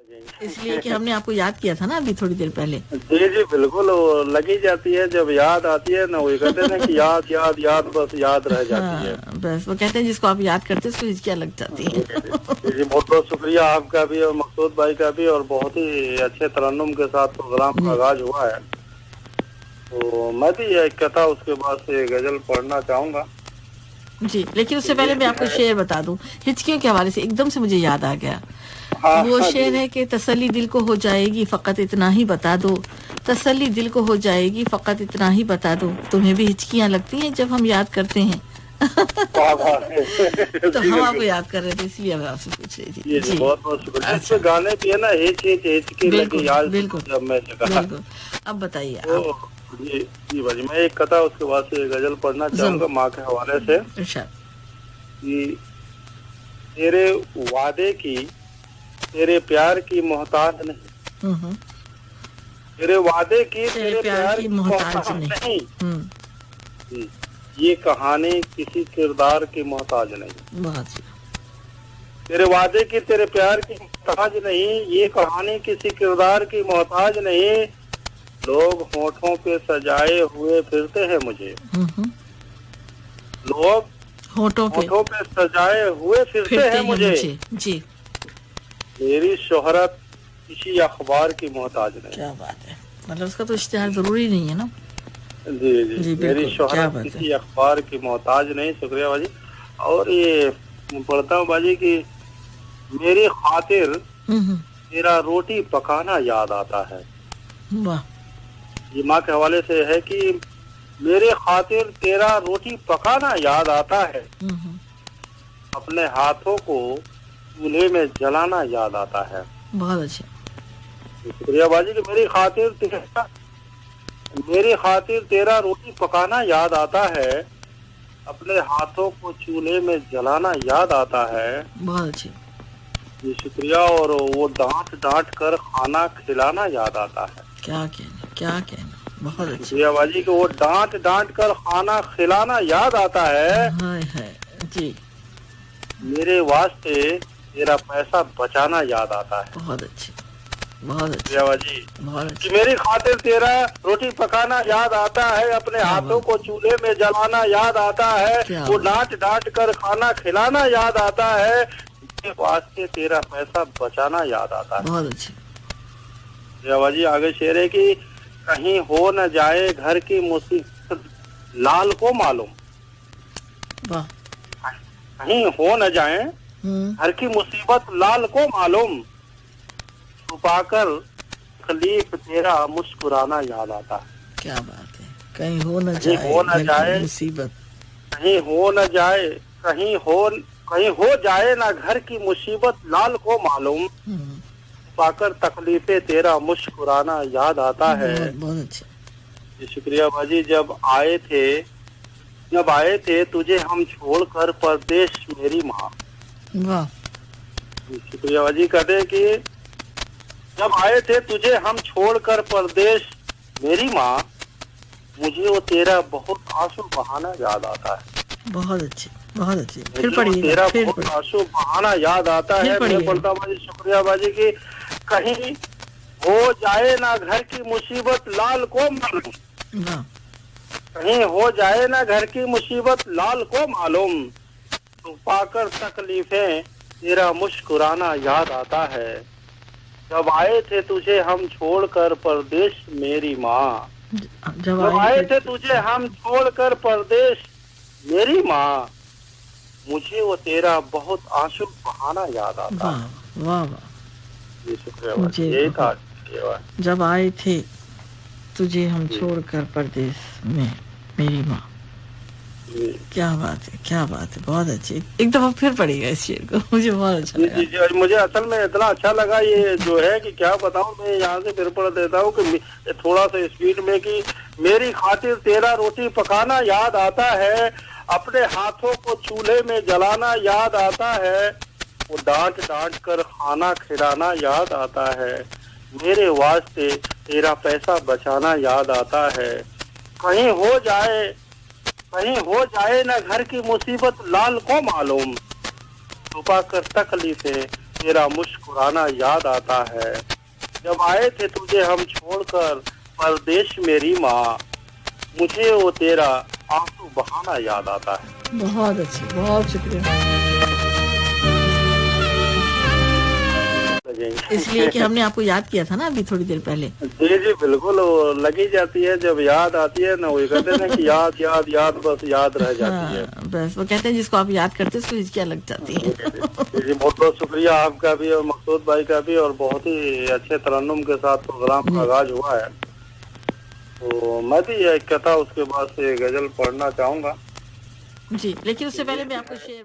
इसलिए कि हमने आपको याद किया था ना अभी थोड़ी देर पहले। जी जी बिल्कुल, वो लगी जाती है जब याद आती है ना, वो कहते हैं कि याद याद याद बस याद रह जाती है। बस वो कहते हैं जिसको आप याद करते हैं उसको हिचकियाँ लग जाती हैं। जी बहुत बहुत शुक्रिया आपका भी और मकसूद भाई का भी, और बहुत ही अच्छे तरन्नुम के साथ प्रोग्राम का आगाज हुआ है। तो मैं भी एक कथा उसके बाद से गजल पढ़ना चाहूंगा जी, लेकिन उससे पहले मैं आपको शेर बता दूं हिचकियों के हवाले से, एकदम से मुझे याद आ गया। वो शेर है कि तसल्ली दिल को हो जाएगी फकत इतना ही बता दो, तसल्ली दिल को हो जाएगी फकत इतना ही बता दो, तुम्हें भी हिचकियां लगती हैं जब हम याद करते हैं। तो हम आपको याद कर रहे थे इसलिए मैं आपसे पूछ रही थी। जी बहुत बहुत शुक्रिया। अच्छा। गाने की है ना हिचकी लगी याद, बिल्कुल जब मैं बिल्कुल। अब बताइए आप। जी जी भाजी, मैं एक कथा उसके बाद से गजल पढ़ना चाहूंगा माँ के हवाले से। कि तेरे वादे की तेरे प्यार की मोहताज नहीं, तेरे वादे की तेरे प्यार की मोहताज नहीं, ये कहानी किसी किरदार की मोहताज नहीं। तेरे वादे की तेरे प्यार की मोहताज नहीं, ये कहानी किसी किरदार की मोहताज नहीं, लोग होठों पे सजाए हुए फिरते हैं मुझे, लोग होठों पे सजाए हुए फिरते हैं मुझे जी। मेरी शोहरत किसी अखबार की मोहताज नहीं। क्या बात है, मतलब उसका तो इश्तिहार जरूरी नहीं है ना। जी जी, जी मेरी शोहरत किसी अखबार की मोहताज नहीं। शुक्रिया बाजी। और ये पढ़ता हूँ बाजी कि मेरी खातिर तेरा रोटी पकाना याद आता है। वाह। ये माँ के हवाले से है कि मेरे खातिर तेरा रोटी पकाना याद आता है, अपने हाथों को चूल्हे में जलाना याद आता है। बहुत अच्छा। शुक्रिया बाजी कि मेरी खातिर तेरा रोटी पकाना याद आता है, अपने हाथों को चूल्हे में जलाना याद आता है। बहुत अच्छी। जी शुक्रिया। और वो डांट डांट कर खाना खिलाना याद आता है। क्या कहना बहुत अच्छा। शुक्रिया बाजी कि वो डांट डांट कर खाना खिलाना याद आता है। है जी। मेरे वास्ते तेरा पैसा बचाना याद आता है। बहुत अच्छी बहुत अच्छी जी, बहुत अच्छी। मेरी खातिर तेरा रोटी पकाना याद आता है, अपने हाथों को चूल्हे में जलाना याद आता है, वो डांट डांट कर खाना खिलाना याद आता है, मेरे वास्ते तेरा पैसा बचाना याद आता है। बहुत अच्छी। जी आगे शेर है कि कहीं हो न जाए घर की मुसीबत लाल को मालूम, कहीं हो न जाए घर की मुसीबत लाल को मालूम, छुपाकर तकलीफ तेरा मुस्कुराना याद आता है। क्या बात है। कहीं हो न जाए मुसीबत, कहीं हो जाए ना घर की मुसीबत लाल को मालूम, छुपाकर तकलीफे तेरा मुस्कुराना याद आता है। बहुत अच्छा। शुक्रिया बाजी। जब आए थे तुझे हम छोड़कर परदेश मेरी माँ। वाह। शुक्रिया बाजी। कहते कि जब आए थे तुझे हम छोड़कर परदेश मेरी माँ, मुझे वो तेरा बहुत आंसू बहाना याद आता है। बहुत अच्छी बहुत अच्छी। फिर पढ़िए। तेरा बहुत आंसू बहाना याद आता है। मैं पढ़ता बाजी। शुक्रिया बाजी की कहीं हो जाए ना घर की मुसीबत लाल को मालूम, कहीं हो जाए ना घर की मुसीबत लाल को मालूम, छुपाकर तकलीफें तेरा मुस्कुराना याद आता है। जब आए थे तुझे हम छोड़कर परदेश मेरी माँ, जब आए थे तुझे हम छोड़कर परदेश मेरी माँ, मुझे वो तेरा बहुत आंसू बहाना याद आता है। वाह वाह। शुक्रिया। यही था। जब आए थे तुझे हम छोड़कर परदेश में मेरी माँ। क्या बात है बहुत अच्छी। एक दफा फिर पढ़िएगा इस शेर को, मुझे बहुत अच्छा लगा। जी, मुझे असल में इतना अच्छा लगा ये जो है कि क्या बताऊं। मैं यहाँ से फिर पढ़ देता हूँ कि थोड़ा सा स्पीड में कि मेरी खातिर तेरा रोटी पकाना याद आता है, अपने हाथों को चूल्हे में जलाना याद आता है, वो डांट डांट कर खाना खिलाना याद आता है, मेरे वास्ते तेरा पैसा बचाना याद आता है, कहीं हो जाए ना घर की मुसीबत लाल को मालूम, छुपा कर तकलीफे तेरा पुराना याद आता है। जब आए थे तुझे हम छोड़कर परदेश मेरी माँ, मुझे वो तेरा आंसू बहाना याद आता है। बहुत अच्छी, बहुत शुक्रिया। इसलिए कि हमने आपको याद किया था ना अभी थोड़ी देर पहले। जी जी बिल्कुल, वो लगी जाती है जब याद आती है ना, वो कहते हैं कि याद याद याद बस याद रह जाती है। बस वो कहते हैं जिसको आप याद करते हैं उसको हिचकियाँ लग जाती है। जी बहुत बहुत शुक्रिया आपका भी और मकसूद भाई का भी, और बहुत ही अच्छे तरन्नुम के साथ प्रोग्राम का आगाज हुआ है। तो मैं भी एक कथा उसके बाद से गजल पढ़ना चाहूंगा जी, लेकिन उससे पहले मैं आपको शेर